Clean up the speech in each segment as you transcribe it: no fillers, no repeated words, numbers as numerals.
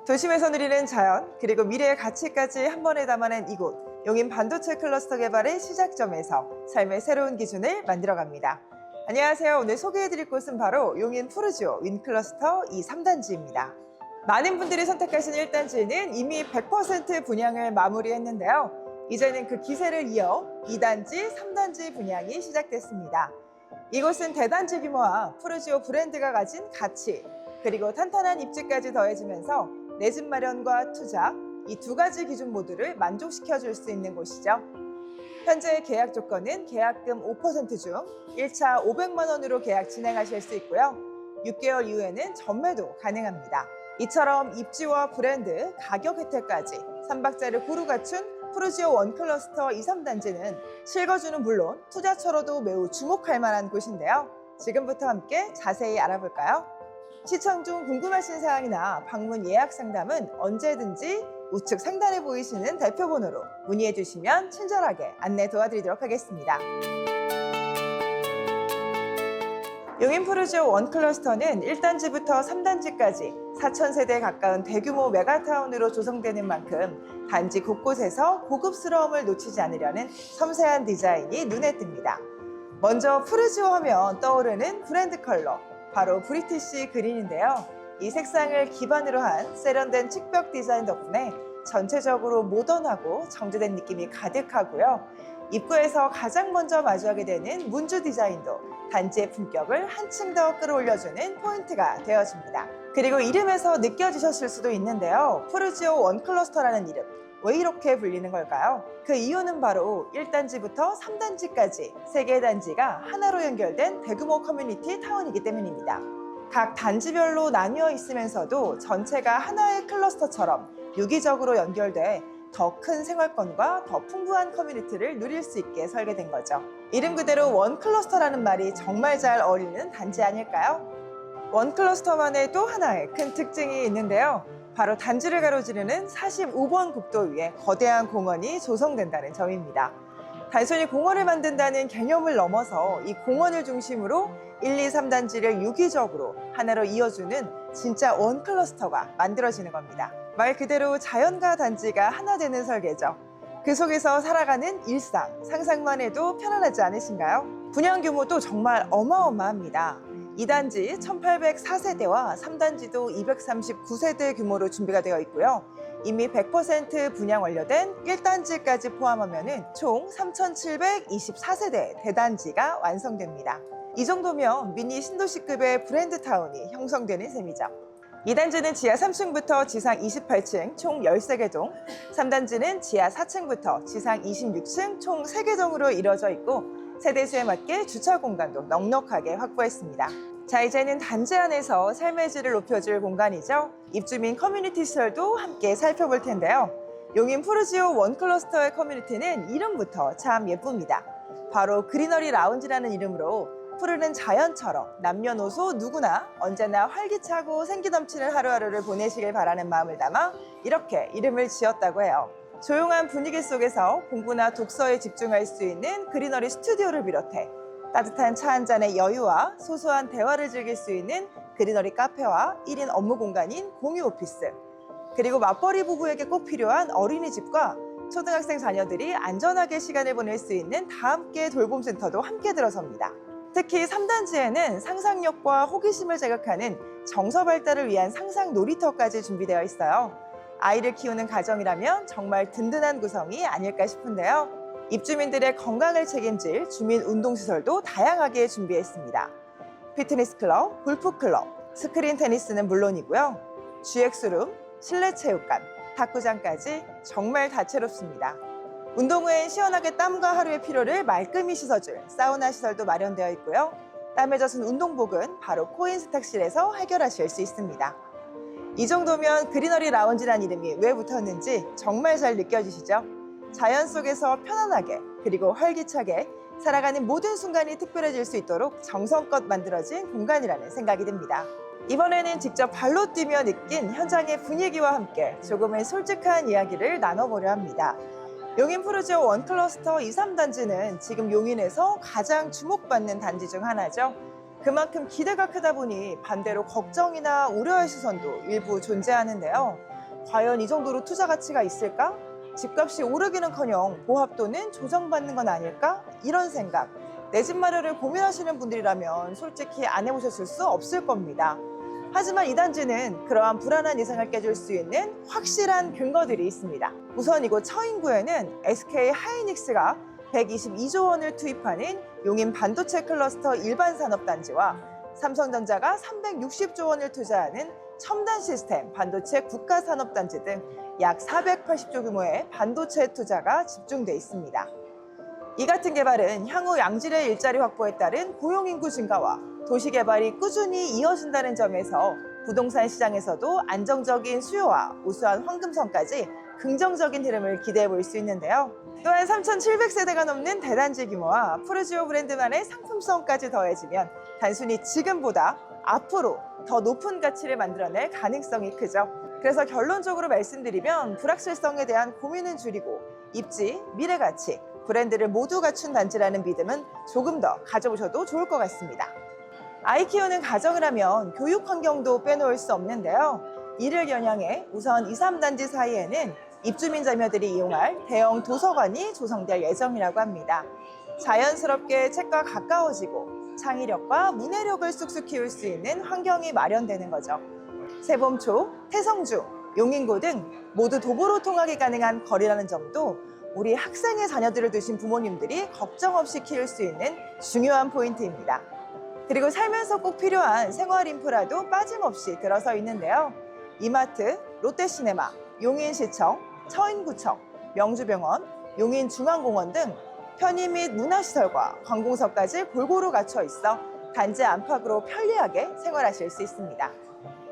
도심에서 누리는 자연, 그리고 미래의 가치까지 한 번에 담아낸 이곳, 용인 반도체 클러스터 개발의 시작점에서 삶의 새로운 기준을 만들어갑니다. 안녕하세요. 오늘 소개해드릴 곳은 바로 용인 푸르지오 윈클러스터 3단지입니다. 많은 분들이 선택하신 1단지는 이미 100% 분양을 마무리했는데요. 이제는 그 기세를 이어 2단지, 3단지 분양이 시작됐습니다. 이곳은 대단지 규모와 푸르지오 브랜드가 가진 가치, 그리고 탄탄한 입지까지 더해지면서 내 집 마련과 투자, 이 두 가지 기준 모두를 만족시켜 줄 수 있는 곳이죠. 현재 계약 조건은 계약금 5% 중 1차 500만 원으로 계약 진행하실 수 있고요. 6개월 이후에는 전매도 가능합니다. 이처럼 입지와 브랜드, 가격 혜택까지 3박자를 고루 갖춘 푸르지오 원클러스터 3단지는 실거주는 물론 투자처로도 매우 주목할 만한 곳인데요. 지금부터 함께 자세히 알아볼까요? 시청 중 궁금하신 사항이나 방문 예약 상담은 언제든지 우측 상단에 보이시는 대표번호로 문의해 주시면 친절하게 안내 도와드리도록 하겠습니다. 용인 푸르지오 원클러스터는 1단지부터 3단지까지 4,000세대에 가까운 대규모 메가타운으로 조성되는 만큼 단지 곳곳에서 고급스러움을 놓치지 않으려는 섬세한 디자인이 눈에 띕니다. 먼저 푸르지오 하면 떠오르는 브랜드 컬러, 바로 브리티시 그린인데요. 이 색상을 기반으로 한 세련된 측벽 디자인 덕분에 전체적으로 모던하고 정제된 느낌이 가득하고요. 입구에서 가장 먼저 마주하게 되는 문주 디자인도 단지의 품격을 한층 더 끌어올려주는 포인트가 되어줍니다. 그리고 이름에서 느껴지셨을 수도 있는데요. 푸르지오 원클러스터라는 이름, 왜 이렇게 불리는 걸까요? 그 이유는 바로 1단지부터 3단지까지 3개의 단지가 하나로 연결된 대규모 커뮤니티 타운이기 때문입니다. 각 단지별로 나뉘어 있으면서도 전체가 하나의 클러스터처럼 유기적으로 연결돼 더 큰 생활권과 더 풍부한 커뮤니티를 누릴 수 있게 설계된 거죠. 이름 그대로 원클러스터라는 말이 정말 잘 어울리는 단지 아닐까요? 원클러스터만의 또 하나의 큰 특징이 있는데요. 바로 단지를 가로지르는 45번 국도 위에 거대한 공원이 조성된다는 점입니다. 단순히 공원을 만든다는 개념을 넘어서 이 공원을 중심으로 1, 2, 3단지를 유기적으로 하나로 이어주는 진짜 원클러스터가 만들어지는 겁니다. 말 그대로 자연과 단지가 하나 되는 설계죠. 그 속에서 살아가는 일상, 상상만 해도 편안하지 않으신가요? 분양 규모도 정말 어마어마합니다. 2단지 1,804세대와 3단지도 239세대 규모로 준비가 되어 있고요. 이미 100% 분양 완료된 1단지까지 포함하면 총 3,724세대 대단지가 완성됩니다. 이 정도면 미니 신도시급의 브랜드 타운이 형성되는 셈이죠. 2단지는 지하 3층부터 지상 28층 총 13개 동, 3단지는 지하 4층부터 지상 26층 총 3개 동으로 이루어져 있고 세대수에 맞게 주차 공간도 넉넉하게 확보했습니다. 자, 이제는 단지 안에서 삶의 질을 높여줄 공간이죠. 입주민 커뮤니티 시설도 함께 살펴볼 텐데요. 용인 푸르지오 원클러스터의 커뮤니티는 이름부터 참 예쁩니다. 바로 그리너리 라운지라는 이름으로 푸르른 자연처럼 남녀노소 누구나 언제나 활기차고 생기 넘치는 하루하루를 보내시길 바라는 마음을 담아 이렇게 이름을 지었다고 해요. 조용한 분위기 속에서 공부나 독서에 집중할 수 있는 그리너리 스튜디오를 비롯해 따뜻한 차 한 잔의 여유와 소소한 대화를 즐길 수 있는 그리너리 카페와 1인 업무 공간인 공유 오피스, 그리고 맞벌이 부부에게 꼭 필요한 어린이집과 초등학생 자녀들이 안전하게 시간을 보낼 수 있는 다함께 돌봄센터도 함께 들어섭니다. 특히 3단지에는 상상력과 호기심을 자극하는 정서 발달을 위한 상상 놀이터까지 준비되어 있어요. 아이를 키우는 가정이라면 정말 든든한 구성이 아닐까 싶은데요. 입주민들의 건강을 책임질 주민 운동시설도 다양하게 준비했습니다. 피트니스 클럽, 골프 클럽, 스크린 테니스는 물론이고요. GX룸, 실내 체육관, 탁구장까지 정말 다채롭습니다. 운동 후엔 시원하게 땀과 하루의 피로를 말끔히 씻어줄 사우나 시설도 마련되어 있고요. 땀에 젖은 운동복은 바로 코인 세탁실에서 해결하실 수 있습니다. 이 정도면 그리너리 라운지란 이름이 왜 붙었는지 정말 잘 느껴지시죠? 자연 속에서 편안하게 그리고 활기차게 살아가는 모든 순간이 특별해질 수 있도록 정성껏 만들어진 공간이라는 생각이 듭니다. 이번에는 직접 발로 뛰며 느낀 현장의 분위기와 함께 조금은 솔직한 이야기를 나눠보려 합니다. 용인 푸르지오 원클러스터 3단지는 지금 용인에서 가장 주목받는 단지 중 하나죠. 그만큼 기대가 크다 보니 반대로 걱정이나 우려의 시선도 일부 존재하는데요. 과연 이 정도로 투자 가치가 있을까? 집값이 오르기는커녕 보합도는 조정받는 건 아닐까? 이런 생각. 내 집 마련을 고민하시는 분들이라면 솔직히 안 해보셨을 수 없을 겁니다. 하지만 이 단지는 그러한 불안한 예상을 깨줄 수 있는 확실한 근거들이 있습니다. 우선 이곳 처인구에는 SK 하이닉스가 122조 원을 투입하는 용인 반도체 클러스터 일반 산업단지와 삼성전자가 360조 원을 투자하는 첨단 시스템 반도체 국가산업단지 등 약 480조 규모의 반도체 투자가 집중돼 있습니다. 이 같은 개발은 향후 양질의 일자리 확보에 따른 고용인구 증가와 도시 개발이 꾸준히 이어진다는 점에서 부동산 시장에서도 안정적인 수요와 우수한 황금성까지 긍정적인 흐름을 기대해 볼 수 있는데요. 또한 3,700세대가 넘는 대단지 규모와 푸르지오 브랜드만의 상품성까지 더해지면 단순히 지금보다 앞으로 더 높은 가치를 만들어낼 가능성이 크죠. 그래서 결론적으로 말씀드리면 불확실성에 대한 고민은 줄이고 입지, 미래 가치, 브랜드를 모두 갖춘 단지라는 믿음은 조금 더 가져보셔도 좋을 것 같습니다. 아이 키우는 가정을 하면 교육 환경도 빼놓을 수 없는데요. 이를 겨냥해 우선 2, 3단지 사이에는 입주민 자녀들이 이용할 대형 도서관이 조성될 예정이라고 합니다. 자연스럽게 책과 가까워지고 창의력과 문해력을 쑥쑥 키울 수 있는 환경이 마련되는 거죠. 세범초, 태성중, 용인고 등 모두 도보로 통하기 가능한 거리라는 점도 우리 학생의 자녀들을 두신 부모님들이 걱정 없이 키울 수 있는 중요한 포인트입니다. 그리고 살면서 꼭 필요한 생활 인프라도 빠짐없이 들어서 있는데요. 이마트, 롯데시네마, 용인시청, 처인구청, 명주병원, 용인중앙공원 등 편의 및 문화시설과 관공서까지 골고루 갖춰 있어 단지 안팎으로 편리하게 생활하실 수 있습니다.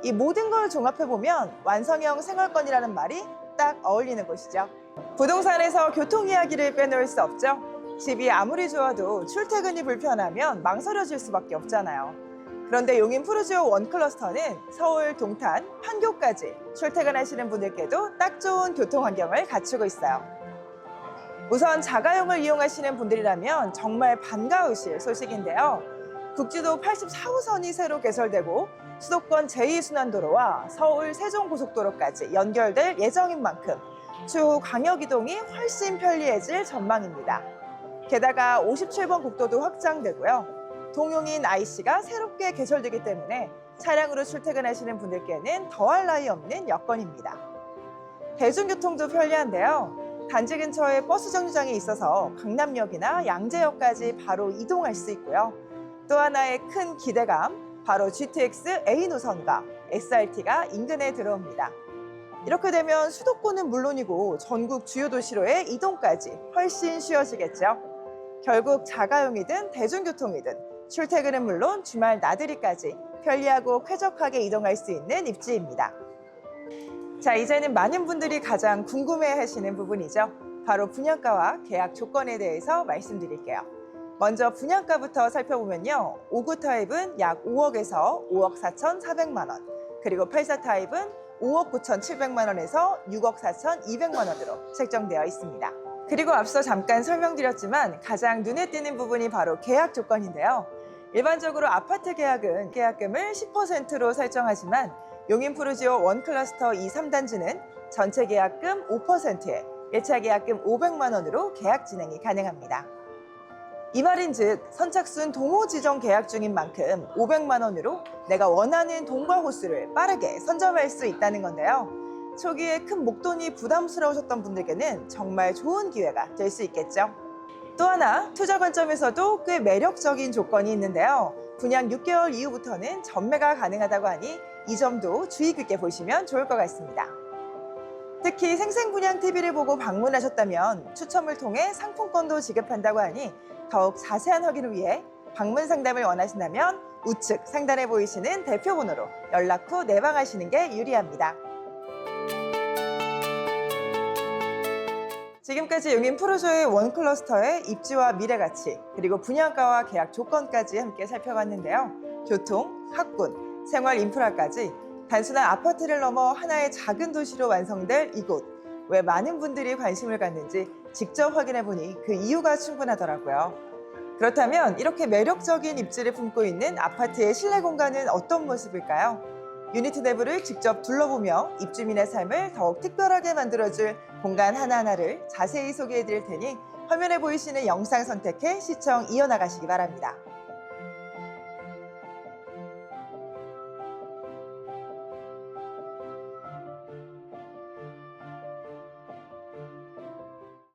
이 모든 걸 종합해보면 완성형 생활권이라는 말이 딱 어울리는 곳이죠. 부동산에서 교통 이야기를 빼놓을 수 없죠. 집이 아무리 좋아도 출퇴근이 불편하면 망설여질 수밖에 없잖아요. 그런데 용인 푸르지오 원클러스터는 서울, 동탄, 판교까지 출퇴근하시는 분들께도 딱 좋은 교통 환경을 갖추고 있어요. 우선 자가용을 이용하시는 분들이라면 정말 반가우실 소식인데요. 국지도 84호선이 새로 개설되고 수도권 제2순환도로와 서울 세종고속도로까지 연결될 예정인 만큼 추후 광역 이동이 훨씬 편리해질 전망입니다. 게다가 57번 국도도 확장되고요. 동용인 IC가 새롭게 개설되기 때문에 차량으로 출퇴근하시는 분들께는 더할 나위 없는 여건입니다. 대중교통도 편리한데요. 단지 근처에 버스 정류장이 있어서 강남역이나 양재역까지 바로 이동할 수 있고요. 또 하나의 큰 기대감, 바로 GTX A 노선과 SRT가 인근에 들어옵니다. 이렇게 되면 수도권은 물론이고 전국 주요 도시로의 이동까지 훨씬 쉬워지겠죠. 결국 자가용이든 대중교통이든 출퇴근은 물론 주말 나들이까지 편리하고 쾌적하게 이동할 수 있는 입지입니다. 자, 이제는 많은 분들이 가장 궁금해하시는 부분이죠. 바로 분양가와 계약 조건에 대해서 말씀드릴게요. 먼저 분양가부터 살펴보면요. 5구 타입은 약 5억에서 5억 4,400만 원, 그리고 84 타입은 5억 9,700만 원에서 6억 4,200만 원으로 책정되어 있습니다. 그리고 앞서 잠깐 설명드렸지만 가장 눈에 띄는 부분이 바로 계약 조건인데요. 일반적으로 아파트 계약은 계약금을 10%로 설정하지만 용인 푸르지오 원클러스터 2, 3단지는 전체 계약금 5%에 1차 계약금 500만 원으로 계약 진행이 가능합니다. 이 말인즉 선착순 동호 지정 계약 중인 만큼 500만 원으로 내가 원하는 동과 호수를 빠르게 선점할 수 있다는 건데요. 초기에 큰 목돈이 부담스러우셨던 분들께는 정말 좋은 기회가 될 수 있겠죠. 또 하나 투자 관점에서도 꽤 매력적인 조건이 있는데요. 분양 6개월 이후부터는 전매가 가능하다고 하니 이 점도 주의 깊게 보시면 좋을 것 같습니다. 특히 생생분양 TV를 보고 방문하셨다면 추첨을 통해 상품권도 지급한다고 하니 더욱 자세한 확인을 위해 방문 상담을 원하신다면 우측 상단에 보이시는 대표 번호로 연락 후 내방하시는 게 유리합니다. 지금까지 용인 푸르지오의 원클러스터의 입지와 미래가치, 그리고 분양가와 계약 조건까지 함께 살펴봤는데요. 교통, 학군, 생활 인프라까지 단순한 아파트를 넘어 하나의 작은 도시로 완성될 이곳. 왜 많은 분들이 관심을 갖는지 직접 확인해보니 그 이유가 충분하더라고요. 그렇다면 이렇게 매력적인 입지를 품고 있는 아파트의 실내 공간은 어떤 모습일까요? 유니티 내부를 직접 둘러보며 입주민의 삶을 더욱 특별하게 만들어줄 공간 하나하나를 자세히 소개해드릴 테니 화면에 보이시는 영상 선택해 시청 이어나가시기 바랍니다.